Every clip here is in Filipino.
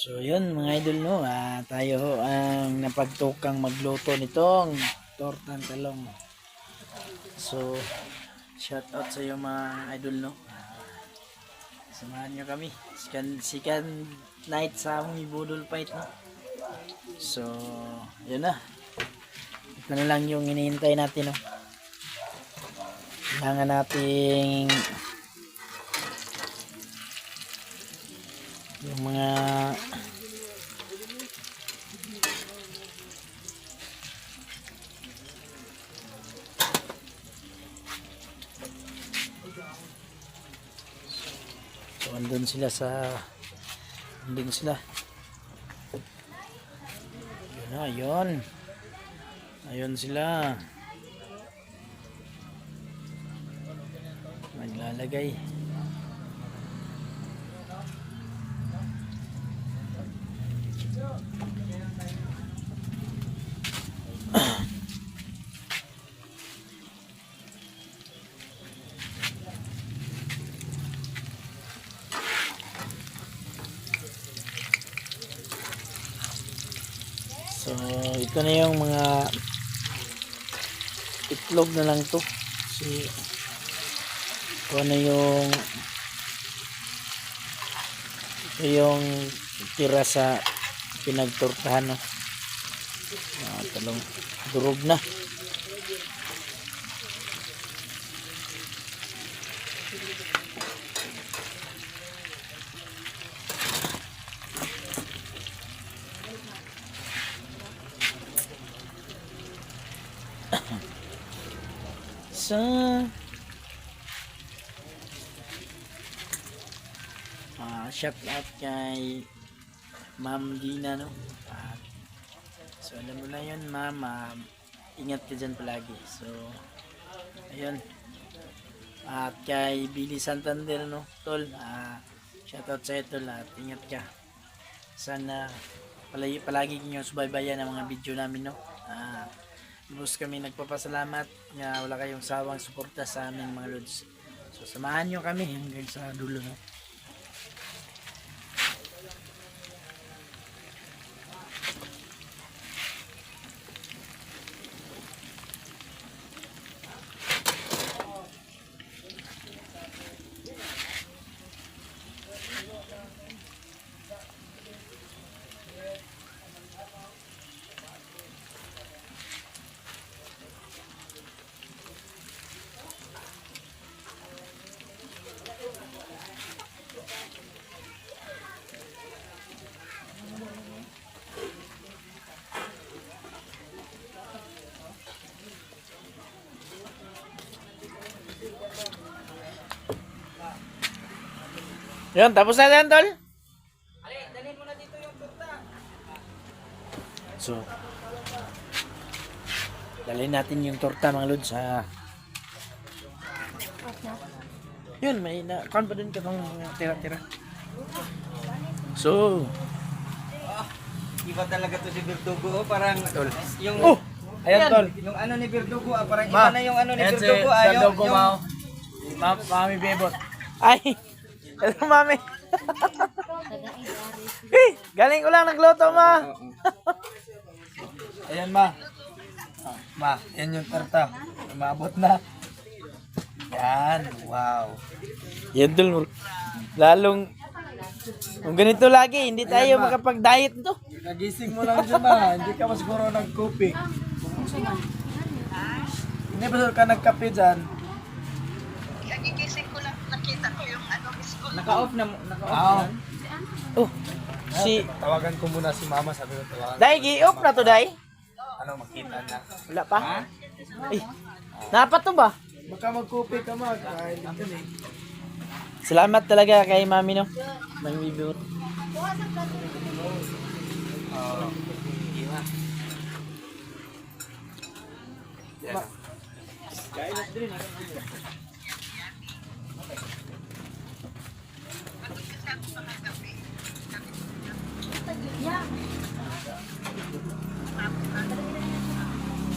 So yun mga idol no, tayo ho ang napagtukang magluto nitong tortang talong. So shout out sa iyo mga idol no. Samahan nyo kami. Second night sa aming budol fight no. So yun na. Ito na lang yung hinihintay natin no. Kailangan nating yung mga so andun sila ayun sila naglalagay. So ito na yung mga itlog na lang to. Si kung ano yung tira sa pinagtortahan no. Talong durog na. So shout out kay Ma'am Dina no. So alam mo na yun ma'am, ingat ka dyan palagi. So ayun, at kay Billy Santander no tol, shout out sa iyo tol at ingat ka. Sana palagi niyo subaybayan ang mga video namin no. Lubos kami nagpapasalamat na wala kayong sawang suporta sa amin mga lods. So samahan nyo kami hanggang sa dulo no. Yun, tapos na yan, tol. Dali mo na dito yung torta. So, dalhin natin yung torta mga lods ha. Yun, may na kan pa din ka ng tira-tira. So, Iba talaga to si Berdugo, parang tol. yung Ayan, tol. yung ano ni Berdugo, parang Ma, iba na yung ano ni ayan si Berdugo, Berdugo, Mami Bebot. Ay, hello, Mami. Hey, galing ko lang nagluto, ma. Ayan, ma. Ma, yan yung torta. Umabot na. Yan, wow. Yan, tol. Lalong, kung ganito lagi, hindi tayo makapag-diet to. Nagising mo lang dyan ma, hindi ka masiguro nagkopi. Hindi ba ka nagkape dyan? Nagigising ko lang, nakita ko yung ano, school. naka-off na. Oh, si, Tawagan ko muna si mama, sabi ko tawagan. Day, gi-off na to, Day. Ano, makita na. Wala pa? Ay, napat to ba? Baka magkopi ka ma, kahit ito eh. Salamat talaga kay Mami, no? Mami Bebot.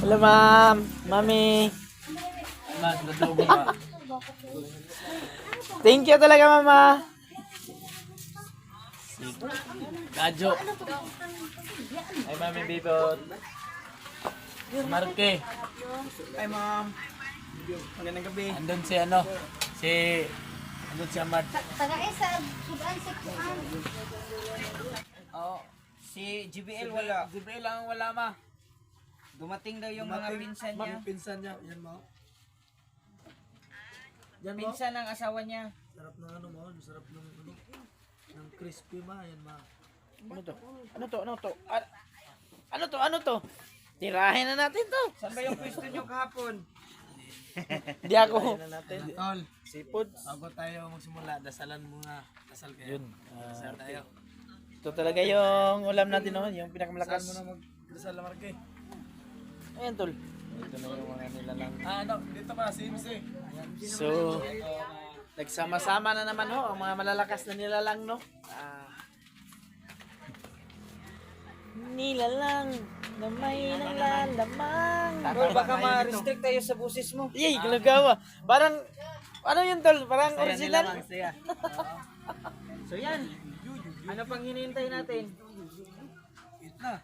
Hello, ma'am. Mami. Thank you talaga, mama. Si Kadyo. Ay, Mami Bibot. Si Marque. Ay, ma'am. Magandang gabi. Andun si andun si Amad. Taga-isa, sudan sa kuan. Oo. Si GBL wala. Siyempre lang wala ma. Dumating daw yung mga pinsan niya. Pinsan niya. Yan mo. Yan mo. Pinsan ng asawa niya. Sarap ng ano mo. Sarap ng ano. Ng crispy ma. Yan ma. Ano to? Ano to? Tirahin na natin to. Saan ba yung pwesto niyo kahapon? Hindi ako. Tol. Seafood. Bago tayo magsimula, dasalan muna. Dasal kayo. Yun. Dasal tayo. Ito talaga yung ulam natin noon, yung Dasal pinakamalakas. mo na magdasal na Marque. Ayan, tol. Ito na yung mga nilalang. Ano, dito pa, CMC. So, nagsama-sama na naman ho, ang mga malalakas na nilalang, no? Nilalang na may nalalamang. Tol, baka ma-restrict tayo sa busis mo. Yay, ginagawa. Parang, ano yun, tol? Parang original. So yan. Ano pang hinihintay natin? Eat na.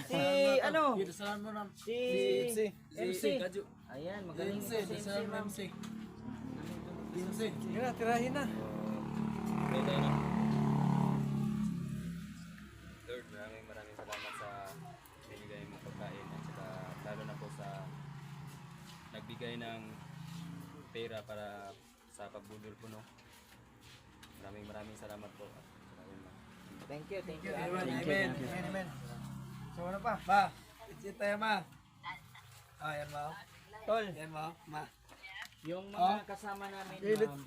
Si ano? Dasalan mo na. Si MC. Kadyo. Ayan, magaling MC. ito si Dasalan MC, mo ma'am. MC. MC. Sige na, tirahin na. Lord, maraming salamat sa binigay mong pagkain at saka lalo na po sa nagbigay ng pera para sa pagbudol po, no? Maraming salamat po. Thank you. Amen. Amen. So ano pa? Ma. Itsit tayo ma. Yan ma. Tol, Yan ma. Ma. yung mga kasama namin, ma'am,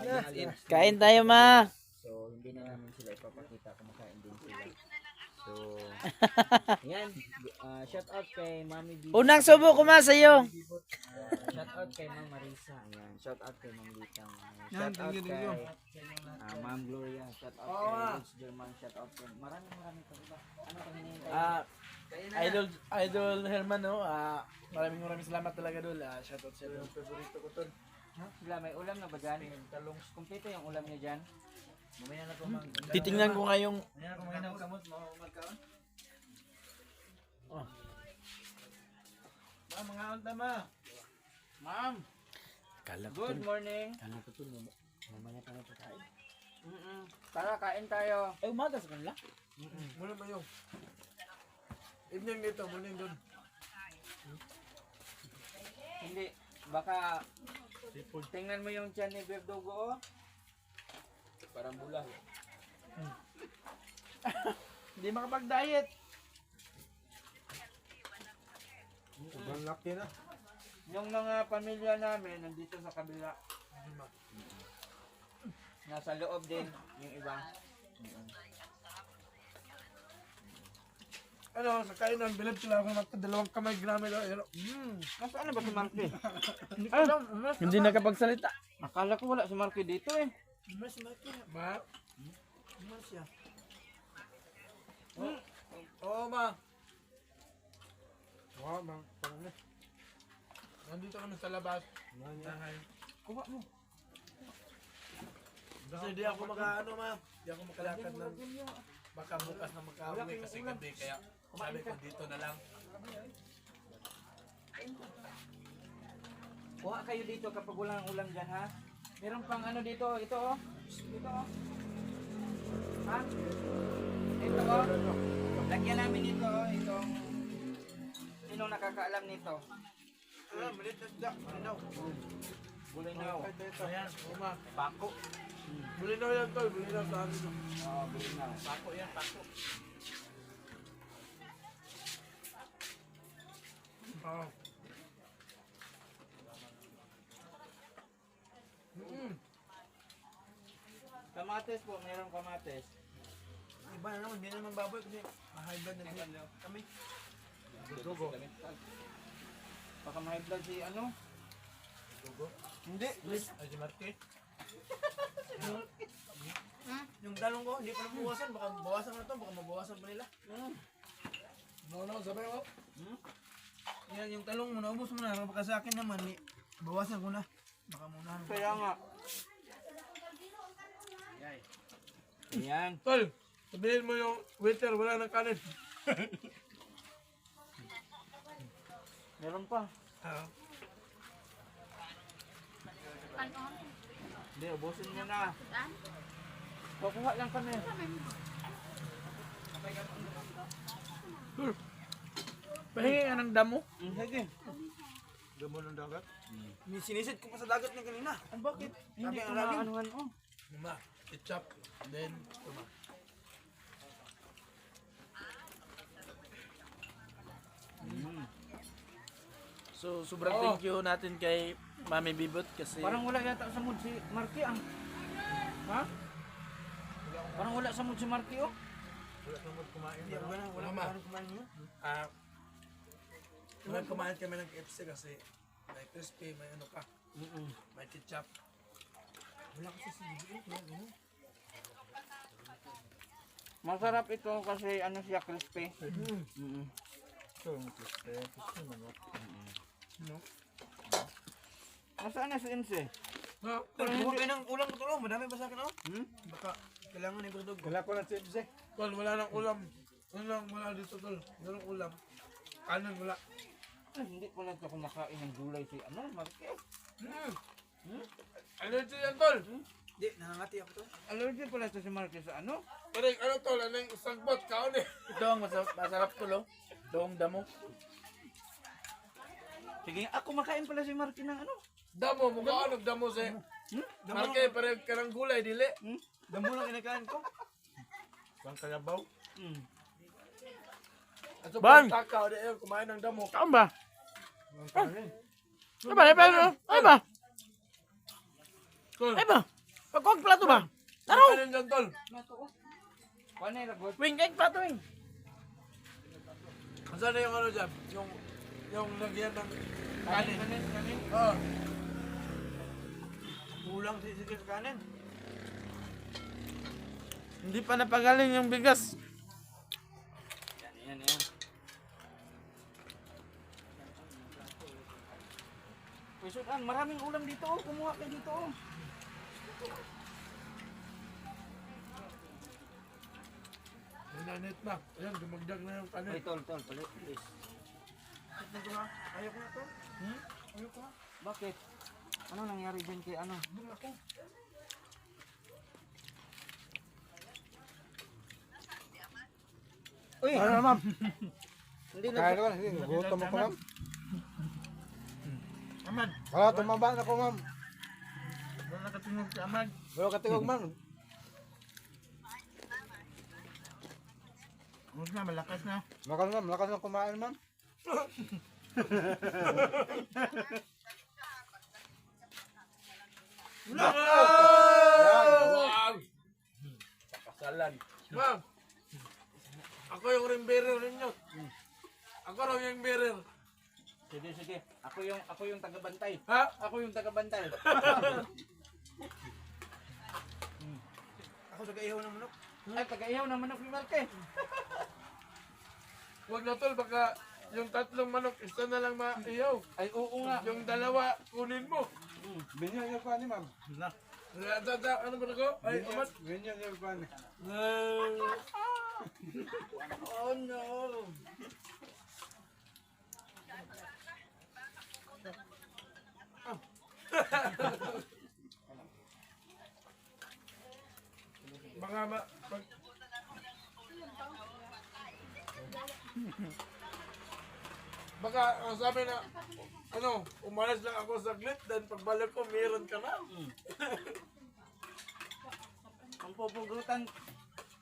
dinalin. Kain tayo, ma. So, hindi na namin sila ipapakita, kumakain din sila. So, yan. Shout out kay Mami B. Unang subo ko, ma, sa'yo. Shout out kay Ma'am Marisa. Ayan. Shout out kay Ma'am Litang. Shout out kay Ma'am Gloria. Shout out kay Rich German. Shout out kay maraming pa ba? Ano pang hinihintay? Idol Herman, no? Maraming salamat talaga, dul. Shoutout sa iyo. Favorito ko to. Sila, may ulam na ba dyan? Talong. Kumpleto yung ulam niya dyan. Mamaya na po mag. Titingnan ko nga yung... Mamaya na kumain ng kamot. Magkaon. Oh. Mga unta ma. Ma'am, Kalap good morning. Kalap to, mamaya pa na kain. Tara, kain tayo. Ay, umaga sa kanila. Muna ba yung? Evening dito, morning doon. Hindi, baka tingnan mo yung tiyan ni Berdugo, oh. Parang bulah. Hindi makapag-diet. Sobrang laki na. Yung mga pamilya namin, nandito sa kabila. Nasa loob din, yung iba. Ano, sa kainan, bilib sila ako dalawang kamay grami daw. Nasaan na ba si Marky? Hindi nakapagsalita. Akala ko wala si Marky dito eh. Mas maki. Ma. Mas siya. Oo, ma. Oo, ma. Parang nandito kami sa labas. Kuha mo. Kasi di ako maka-ano, ma. Di ako makalakad ng baka bukas na magka-uwi kasi gabi. Kaya sabi ko dito na lang. Kuha kayo dito kapag walang ulam dyan, ha? Meron pang ano dito, ito oh. Ito oh. Ha? Ito oh. Lagyan namin ito oh. Itong... Sino nakakaalam nito? Malit na siya. Malinaw. Bulinaw. Ayan, uma. Pako. Bulinaw yan, tol. Bulinaw sa amin. Oo, bulinaw. Pako yan, pako. Oo. Kamates po, meron kamates. Iba na naman, hindi naman baboy kasi ma-high blood na din kami. Dugo. Baka may blood si ano? Dugo? Hindi. Ay, si Marque. Yung talong ko, hindi pa nabawasan. Baka bawasan na to, baka mabawasan pa nila. No, sabay ko. Yan, yung talong mo, naubos mo na. Baka sa akin naman, bawasan ko na. Baka muna. Kaya nga. Ayan. Tol, sabihin mo yung waiter, wala nang kanin. Meron pa. Ah, Hindi, ubusin nyo na. Kukuha lang kami. Pahingi ka ng damo. Sige. Damo ng dagat. Sinisid ko pa sa dagat niya kanina. Bakit? Hindi Sabi ko ang na lalim. anuhan. Oh. Mama, ketchup, then tuma. So, sobrang Oo. thank you natin kay Mami Bibot kasi Parang wala yata sa mood si Marky ah. Ha? Parang wala sa mood si Marky oh. Wala kang kumain. Wala kang kumain mo. Ah, kumain kami ng KFC kasi may crispy, may ano ka, may ketchup. Wala kasi sili. Masarap ito kasi ano siya crispy. No? Nasaan na si Inse? No, kumuha kayo ng ulam ko, madami pa sa akin, oh. Baka kailangan ni Berdog. Wala ko ng chips eh. Tol, wala nang ulam. Wala dito, tol. Wala nang ulam. Kanan, wala. Ay, hindi ko lang ako kumakain ng gulay si ano, Marky. Allergy yan, tol. Hindi, nangangati ako, tol. Allergy pala ito si Marky sa ano? Pero ano, tol, ano yung sagbot, kaon eh. ito ang masarap to, lo. Doong damo. Sige, ako makain pala si Marky ng ano? Damo, mukha ka nagdamo sa... Marke, parang karang gulay, dili. Damo lang kinakain ko. Bang kayabaw. At Bang! takaw, di yun, kumain ng damo. Saan ba? Ay ba? Ay ba? Ay ba? Tol, Ay ba? Pagkuhag plato ba? ano kanin dyan, tol? Kuha na yung lagot. Wing, kay plato wing. Saan na yung ano dyan? Yung lagyan ng kanin. Kanin. Oh. Kulang sige sa kanin. Hindi pa napagaling yung bigas. Yan. Pwisudan, maraming ulam dito oh. Kumuha kayo dito oh. Nanit na. Ayan, dumagdag na yung kanin. Ay, tol, palit, please. Ayaw ko na, tol. Ayaw ko na. Bakit? Ano nangyari dyan kay ano? Uy! Ano ma'am? Hindi Kaya naman, sige, gutom ako ma'am. Amad. Wala, tumaba na ako ma'am. Wala nakatingog si Amad. Wala katingog ma'am. Huwag na, malakas na. Malakas na kumain ma'am. Wow! Pakasalan. Ma'am, ako yung ring bearer ninyo. Ako raw yung bearer. Sige. Ako yung taga-bantay. Ha? Ako yung taga-bantay. Ako nag-ihaw ng manok. Ay, taga-ihaw naman ako ni Marke. Huwag na tol, baka yung tatlong manok, isa na lang maihaw. Ay, oo nga. Yung dalawa, kunin mo. Binyan yung pani ma'am. Ano ba ako? Ay, Amad. Binyan yung pani. Oh no. Baka baka ang sabi na ano, umalis lang ako saglit, then pagbalik ko, meron ka na.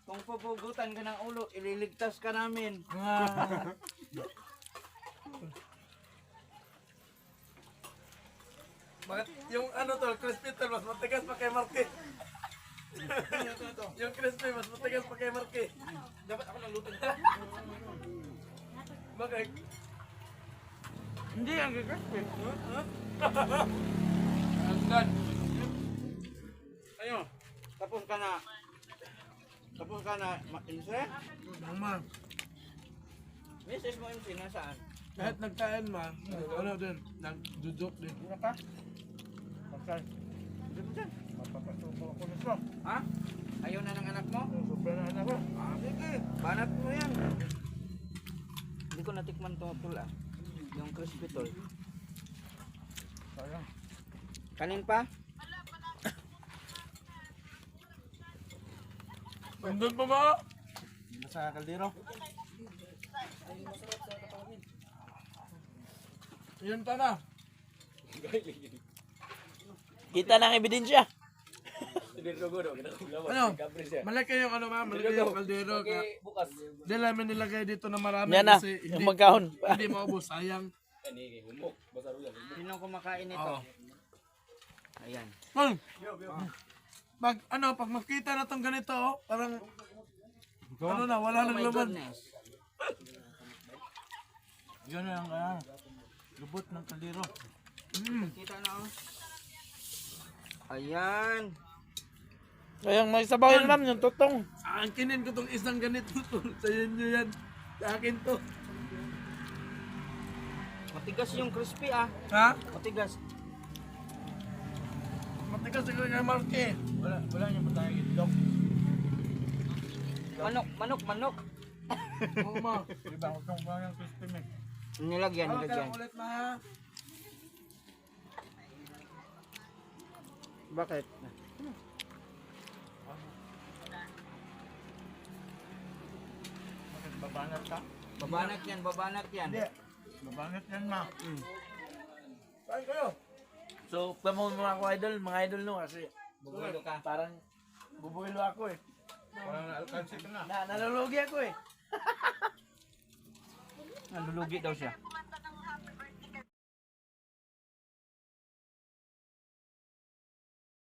Kung pupugutan ka ng ulo, ililigtas ka namin. Bakit yung ano to, crispy tol, mas matigas pa kay Marky. Yung crispy, mas matigas pa kay Marky. Dapat ako nang luto. Bakit? Hindi, ang gagawin. Hanggan. Ayun, tapos ka na. Inse? Mama, Mrs. mo Inse, nasaan? kahit nagkain ma, ano din, nagdudok din. Ano ka? Pasal. Dito dyan. Mapapasubo ako nito. Ha? Ayaw na ng anak mo? tikman to tol ah. Yung crispy tol. Kanin pa? Nandun pa ba? Sa kaldero. Yun pa na. Kita ng ebidensya. Ano? Malaki yung ano ma'am, malaki yung kaldero. Dahil namin nilagay dito na marami Yan na, kasi yung magkahon. hindi maubos, sayang. Sino kumakain nito? Ayan. Pag makita na tong ganito, oh, parang ano na, wala Oh nang my laman. goodness. Yun ang lubot ng kaldero. Kita na oh. Ayan. Ayun, may sabaw yun ma'am, yung tutong. Aangkinin ko tong isang ganito to. Sa inyo yan. Sa akin to. Matigas yung crispy ah. Ha? Matigas. Matigas siguro nga Marky. Wala niya pa tayo itlog. Manok. Oo ma. Diba, huwag kang parang crispy mix. Nilagyan. Ulit ma. Bakit? Bakit babanat ka? Babanat yan. Hindi. Babanat yan ma. Saan kayo? So, pamon mo ako mga idol no, kasi Bubuelo ka. parang bubuelo ako eh. Parang naalkansi ka na. Nalulugi ako eh. Nalulugi daw siya.